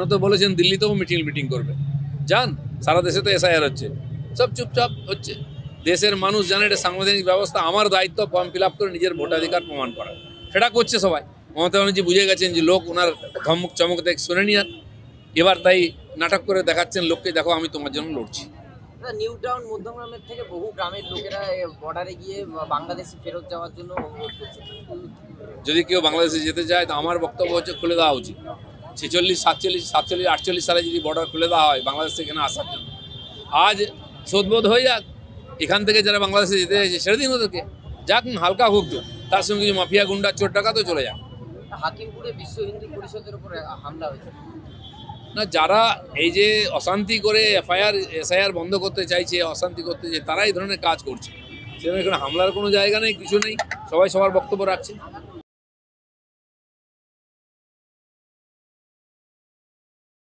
ওনারা তো বলেছেন দিল্লিতেও মিটিং করবে, যান, সারা দেশে তো এসআইআর হচ্ছে, সব চুপচাপ হচ্ছে। দেশের মানুষ জানে এটা সাংবিধানিক ব্যবস্থা, আমার দায়িত্ব ফর্ম ফিল আপ করে নিজের ভোটাধিকার প্রমাণ করা, সেটা করছে সবাই। মমতা ব্যানার্জি বুঝে গেছেন যে লোক ওনার ধমক চমক দেখ শোনেনি আর, এবার তাই নাটক করে দেখাচ্ছেন লোককে, দেখো আমি তোমার জন্য লড়ছি। নিউ টাউন মধ্যমগ্রামের থেকে বহু গ্রামের লোকেরা বর্ডারে গিয়ে বাংলাদেশে ফেরত যাওয়ার জন্য অনুরোধ করছে। যদি কেউ বাংলাদেশে যেতে চায় তো আমার বক্তব্য হচ্ছে খুলে দেওয়া উচিত। 46, 47, 47, 48 সালে যদি বর্ডার খুলে দেওয়া হয় বাংলাদেশ থেকে এখানে আসার জন্য, আজ শোধবোধ হয়ে যাক, এখান থেকে যারা বাংলাদেশে যেতে চাইছে ছেড়ে দিন ওদেরকে, যাক হালকা হোক, তো তার সঙ্গে কিছু মাফিয়া গুন্ডা চোর টাকা তো চলে যাক। হাকিমপুরে বিশ্ব হিন্দু পরিষদের উপর হামলা হয়েছে। না, যারা এই যে অশান্তি করে এসআইআর বন্ধ করতে চাইছে, অশান্তি করতে চাইছে, তারা এই ধরনের কাজ করছে। সেখানে হামলার কোনো জায়গা নেই, কিছু নেই, সবাই সবার বক্তব্য রাখছে।